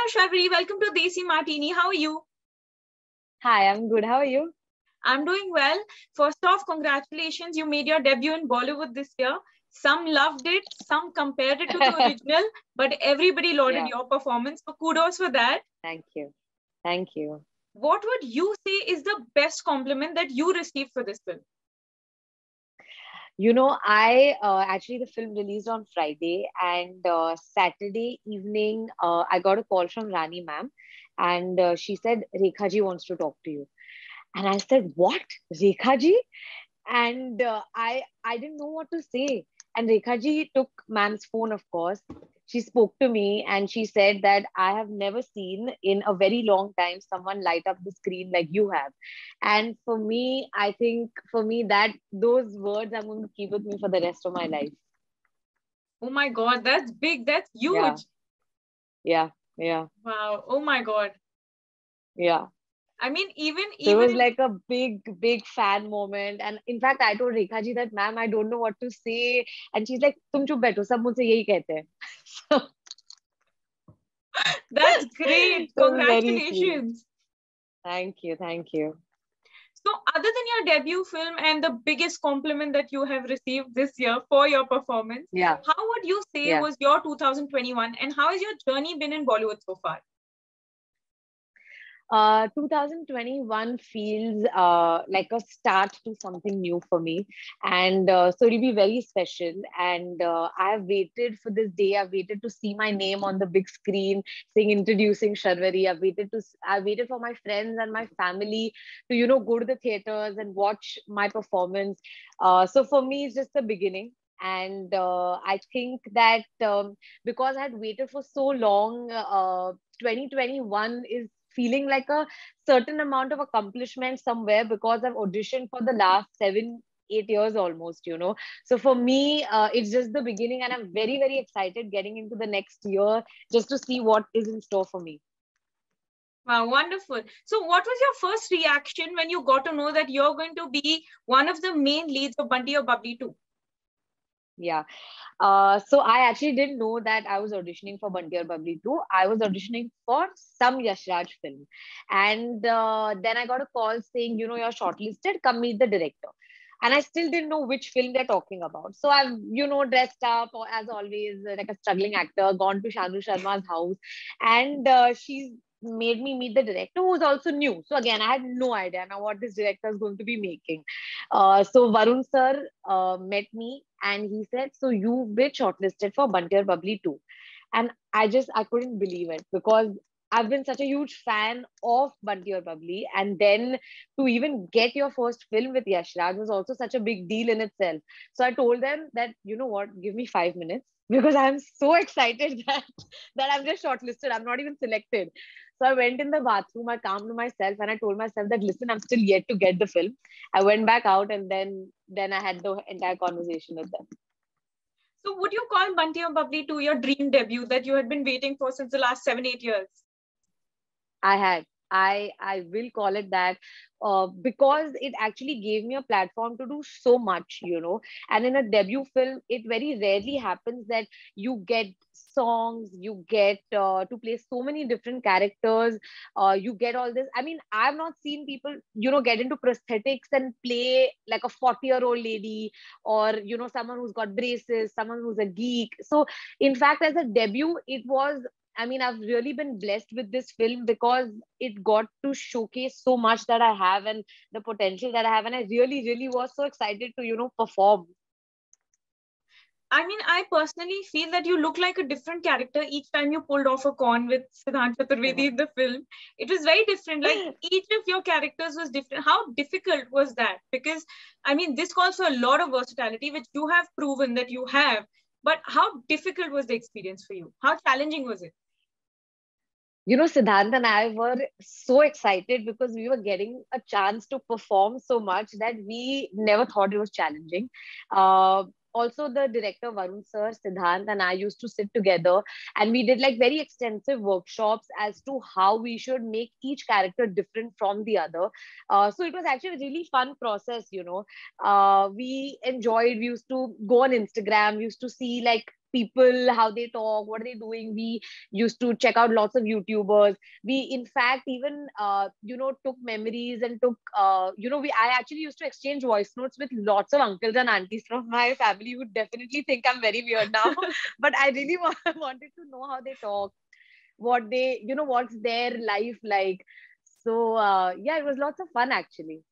Hello, Sharvari. Welcome to Desimartini. How are you? Hi, I'm good. How are you? I'm doing well. First off, congratulations. You made your debut in Bollywood this year. Some loved it, some compared it to the original, but everybody lauded your performance. So kudos for that. Thank you. Thank you. What would you say is the best compliment that you received for this film? You know, I actually the film released on Friday, and Saturday evening, I got a call from Rani ma'am, and she said Rekha ji wants to talk to you, and I said, "What, Rekha ji?" And I didn't know what to say. And Rekha ji took ma'am's phone, of course. She spoke to me and she said that I have never seen in a very long time someone light up the screen like you have. And for me, I think for me that those words I'm going to keep with me for the rest of my life. Oh my God, that's big. That's huge. Yeah. Wow. Oh my God. Yeah. I mean, even it was like a big fan moment. And in fact, I told Rekha ji that, ma'am, I don't know what to say. And she's like, "Tum chup baitho, sab mujhse yahi kehte hain." So, that's great. Congratulations. Thank you. So other than your debut film and the biggest compliment that you have received this year for your performance, how would you say was your 2021 and how has your journey been in Bollywood so far? 2021 feels like a start to something new for me, and so it'll be very special. And I have waited for this day. I've waited to see my name on the big screen, saying introducing Sharvari. I've waited for my friends and my family to go to the theaters and watch my performance. So for me, it's just the beginning. And I think that because I had waited for so long, 2021 is feeling like a certain amount of accomplishment somewhere, because I've auditioned for the last 7-8 years almost. So for me, it's just the beginning, and I'm very, very excited getting into the next year just to see what is in store for me. Wow, wonderful. So what was your first reaction when you got to know that you're going to be one of the main leads of Bunty Aur Babli 2? Yeah. So I actually didn't know that I was auditioning for Bunty Aur Babli 2. I was auditioning for some Yash Raj film. And then I got a call saying, you're shortlisted, come meet the director. And I still didn't know which film they're talking about. So I've, dressed up as always, like a struggling actor, gone to Shanu Sharma's house. And she's made me meet the director, who was also new. So again, I had no idea now what this director is going to be making. So Varun sir met me and he said, "So you've been shortlisted for Bunty Aur Babli 2." And I couldn't believe it, because I've been such a huge fan of Bunty Aur Babli, and then to even get your first film with Yash Raj was also such a big deal in itself. So I told them that, you know what, give me 5 minutes, because I'm so excited that I'm just shortlisted. I'm not even selected. So I went in the bathroom, I calmed myself, and I told myself that, listen, I'm still yet to get the film. I went back out, and then I had the entire conversation with them. So would you call Bunty Aur Babli 2 your dream debut that you had been waiting for since the last 7-8 years? I will call it that, because it actually gave me a platform to do so much, and in a debut film, it very rarely happens that you get songs, you get to play so many different characters, you get all this. I mean, I've not seen people, get into prosthetics and play like a 40-year-old lady, or, someone who's got braces, someone who's a geek. So in fact, as a debut, I've really been blessed with this film, because it got to showcase so much that I have and the potential that I have. And I really, really was so excited to, perform. I mean, I personally feel that you look like a different character each time you pulled off a con with Siddhant Chaturvedi in the film. It was very different. Like, each of your characters was different. How difficult was that? Because, this calls for a lot of versatility, which you have proven that you have. But how difficult was the experience for you? How challenging was it? Siddhant and I were so excited, because we were getting a chance to perform so much that we never thought it was challenging. Also, the director Varun sir, Siddhant and I used to sit together, and we did like very extensive workshops as to how we should make each character different from the other. So it was actually a really fun process. We enjoyed. We used to go on Instagram. We used to see like people, how they talk, what are they doing. We used to check out lots of YouTubers. We, in fact, even, took memories and took, I actually used to exchange voice notes with lots of uncles and aunties from my family who would definitely think I'm very weird now. But I really wanted to know how they talk, what they, what's their life like. So, yeah, it was lots of fun actually.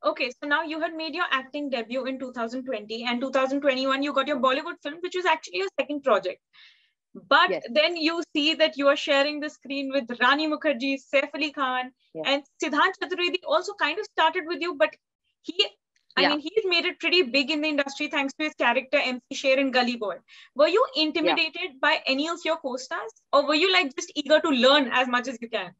Okay, so now you had made your acting debut in 2020, and 2021 you got your Bollywood film, which was actually your second project. But Yes. then you see that you are sharing the screen with Rani Mukherjee, Saif Ali Khan, and Siddhant Chaturvedi also kind of started with you, but he's made it pretty big in the industry thanks to his character MC Sher in Gully Boy. Were you intimidated by any of your co-stars, or were you like just eager to learn as much as you can?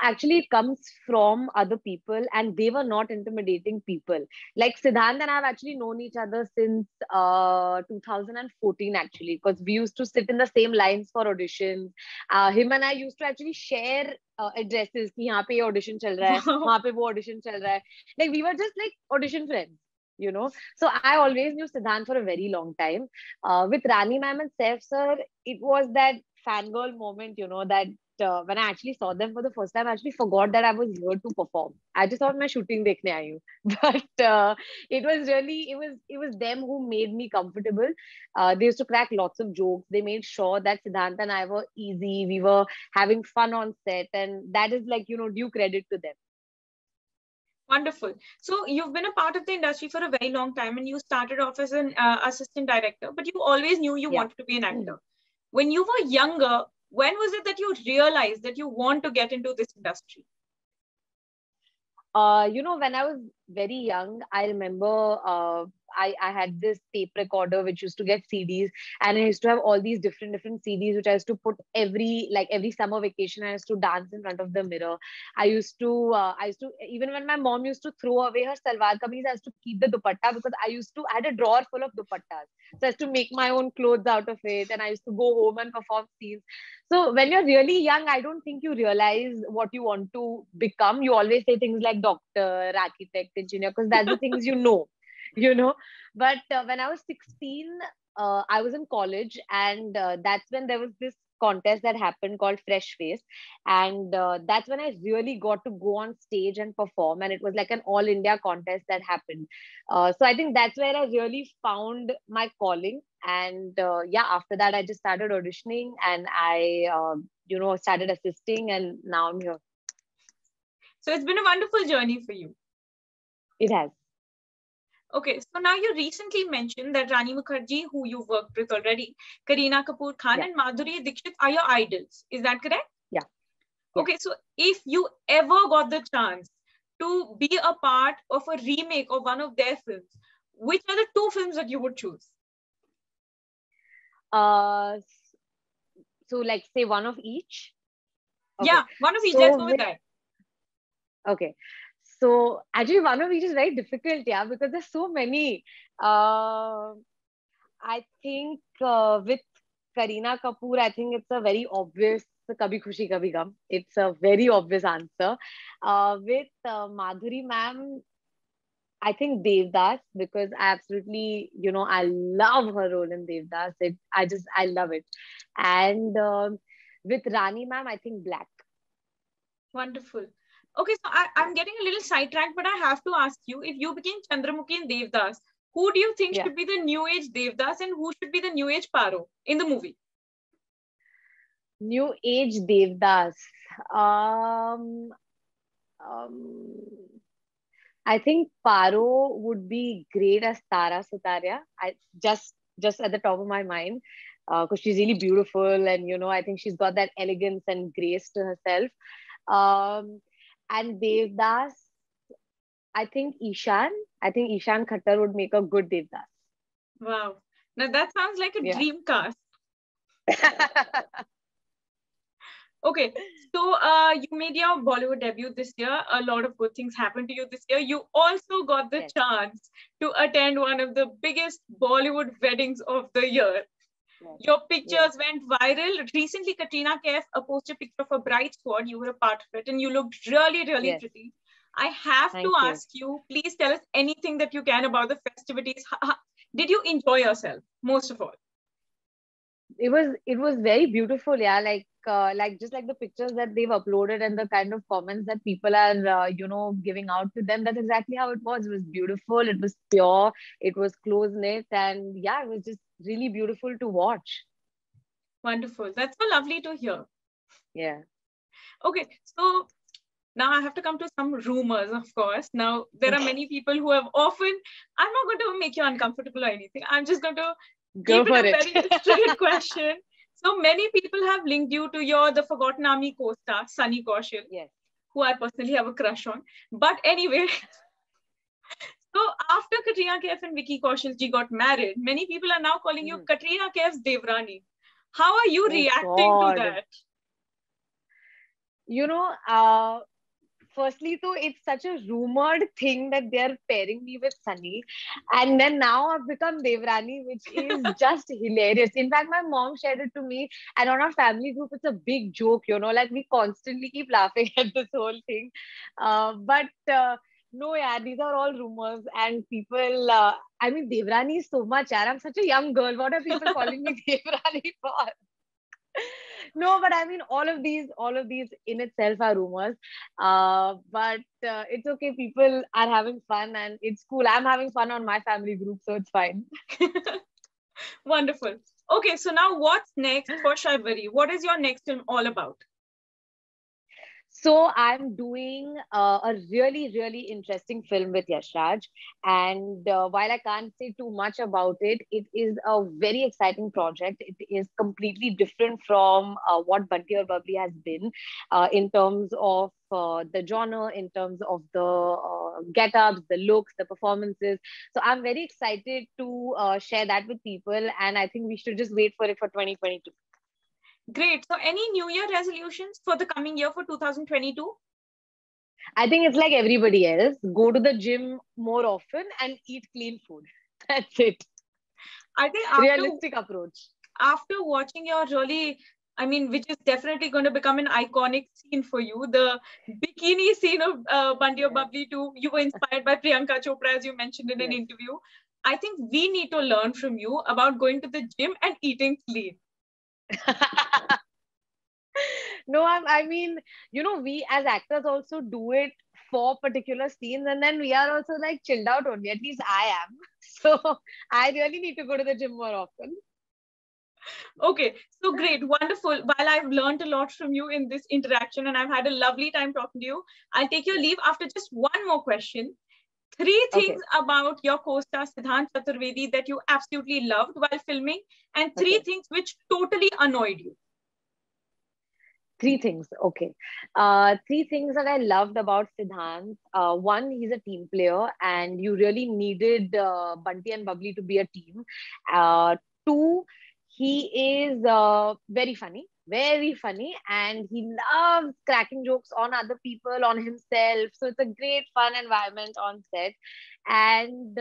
Actually it comes from other people, and they were not intimidating people. Like Siddhant and I have actually known each other since 2014 actually, because we used to sit in the same lines for auditions. Him and I used to actually share addresses ki yahan pe audition chal raha hai, wahan pe wo audition chal raha hai. Like we were just like audition friends. So I always knew Siddhant for a very long time. With Rani ma'am and Saif sir, it was that fangirl moment, that when I actually saw them for the first time, I actually forgot that I was here to perform. I just thought मैं shooting देखने आई हूँ. But it was really, it was them who made me comfortable. They used to crack lots of jokes. They made sure that Siddhant and I were easy. We were having fun on set, and that is like, due credit to them. Wonderful. So you've been a part of the industry for a very long time, and you started off as an assistant director, but you always knew you wanted to be an actor. When you were younger, when was it that you realized that you want to get into this industry? When I was very young, I remember I had this tape recorder which used to get CDs, and I used to have all these different CDs which I used to put every summer vacation. I used to dance in front of the mirror. I used to even when my mom used to throw away her salwar kameez, I used to keep the dupatta, because I had a drawer full of dupattas. So I used to make my own clothes out of it, and I used to go home and perform scenes. So when you're really young, I don't think you realize what you want to become. You always say things like doctor, architect, engineer, because that's the things But when I was 16, I was in college, and that's when there was this contest that happened called Fresh Face, and that's when I really got to go on stage and perform, and it was like an all India contest that happened. So I think that's where I really found my calling, and after that I just started auditioning, and I started assisting, and now I'm here. So it's been a wonderful journey for you. It has. Okay, so now you recently mentioned that Rani Mukherjee, who you worked with already, Kareena Kapoor Khan and Madhuri Dixit are your idols. Is that correct? Yeah. Okay, so if you ever got the chance to be a part of a remake of one of their films, which are the two films that you would choose? So like say one of each? Okay. Yeah, one of each. Let's go with that. Okay. So actually one of each is very difficult, because there's so many. I think with Kareena Kapoor, I think it's a very obvious Kabhi Khushi Kabhi Gum. It's a very obvious answer. With Madhuri ma'am, I think Devdas, because I absolutely, I love her role in Devdas. I love it. And with Rani ma'am, I think Black. Wonderful. Okay, so I'm getting a little sidetracked, but I have to ask you, if you became Chandramukhi in Devdas, who do you think should be the new age Devdas, and who should be the new age Paro in the movie? New age Devdas. I think Paro would be great as Tara Sutaria. I just at the top of my mind, because she's really beautiful, and I think she's got that elegance and grace to herself. And Devdas, I think Ishan Khattar would make a good Devdas. Wow. Now that sounds like a dream cast. Okay, so you made your Bollywood debut this year. A lot of good things happened to you this year. You also got the chance to attend one of the biggest Bollywood weddings of the year. Your pictures went viral. Recently, Katrina Kaif posted a picture of a bride squad. You were a part of it, and you looked really, really pretty. I have to ask you, please tell us anything that you can about the festivities. Did you enjoy yourself most of all? It was very beautiful, yeah. Like just like the pictures that they've uploaded and the kind of comments that people are giving out to them, that's exactly how it was. It was beautiful, it was pure, it was close knit, and yeah, it was just really beautiful to watch. Wonderful. That's so lovely to hear. Yeah. Okay, so now I have to come to some rumors, of course. Now, there are many people who have often, I'm not going to make you uncomfortable or anything. I'm just going to Go keep for it a it. very straight question. So many people have linked you to your The Forgotten Army co-star, Sunny Kaushal, Yes. who I personally have a crush on. But anyway, so after Katrina Kaif and Vicky Kaushal ji got married, many people are now calling you Katrina Kaif's Devrani. How are you Oh reacting to God. that? You know, firstly, though, it's such a rumored thing that they're pairing me with Sunny. And then now I've become Devrani, which is just hilarious. In fact, my mom shared it to me, and on our family group, it's a big joke, like we constantly keep laughing at this whole thing. But no, yeah, these are all rumors, and people, I mean, Devrani is so much, yeah. I'm such a young girl. What are people calling me Devrani for? No, but I mean, all of these in itself are rumors. But it's okay. People are having fun, and it's cool. I'm having fun on my family group, so it's fine. Wonderful. Okay, so now what's next for Sharvari? What is your next film all about? So I'm doing a really, really interesting film with Yash Raj. And while I can't say too much about it, it is a very exciting project. It is completely different from what Bunty Aur Babli has been in terms of the genre, in terms of the get-ups, the looks, the performances. So I'm very excited to share that with people. And I think we should just wait for it for 2022. Great. So any New Year resolutions for the coming year for 2022? I think it's like everybody else. Go to the gym more often and eat clean food. That's it. I think Realistic approach. after watching your really, I mean, which is definitely going to become an iconic scene for you, the bikini scene of Bunty Aur Babli 2, you were inspired by Priyanka Chopra, as you mentioned in an interview. I think we need to learn from you about going to the gym and eating clean. No, I mean, we as actors also do it for particular scenes, and then we are also like chilled out only. At least I am. So I really need to go to the gym more often. Okay, so great, wonderful. While I've learned a lot from you in this interaction and I've had a lovely time talking to you, I'll take your leave after just one more question. Three things about your co-star Siddhant Chaturvedi that you absolutely loved while filming, and three things which totally annoyed you. Three things. Okay. Three things that I loved about Siddhant. One, he's a team player, and you really needed Bunty and Bubbly to be a team. Two, he is very funny, and he loves cracking jokes on other people, on himself. So it's a great fun environment on set. And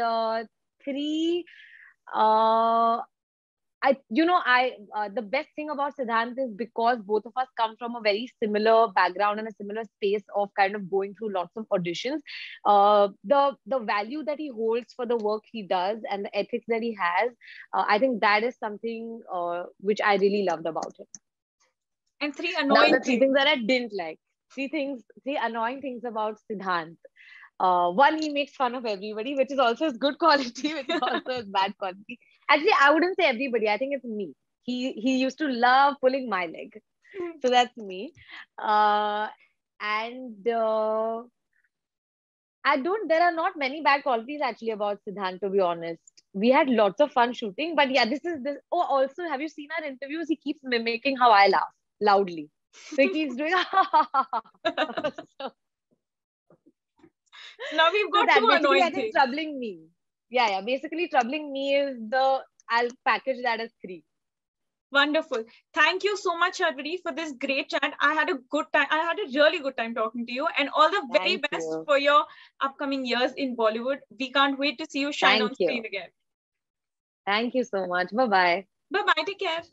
three, the best thing about Siddhant is because both of us come from a very similar background and a similar space of kind of going through lots of auditions. The value that he holds for the work he does and the ethics that he has, I think that is something which I really loved about him. And three annoying now the three things that I didn't like. Three annoying things about Siddhant. One, he makes fun of everybody, which is also his good quality, which is also his bad quality. Actually, I wouldn't say everybody. I think it's me. He used to love pulling my leg, so that's me. And There are not many bad qualities actually about Siddhant, to be honest. We had lots of fun shooting, but yeah, this is this. Oh, also, have you seen our interviews? He keeps mimicking how I laugh loudly. So he keeps doing. So, now we've got two annoying things. I think troubling me. Yeah. Basically, troubling me is I'll package that as three. Wonderful. Thank you so much, Sharvari, for this great chat. I had a good time. I had a really good time talking to you, and all the very best for your upcoming years in Bollywood. We can't wait to see you shine on screen again. Thank you so much. Bye-bye. Bye-bye. Take care.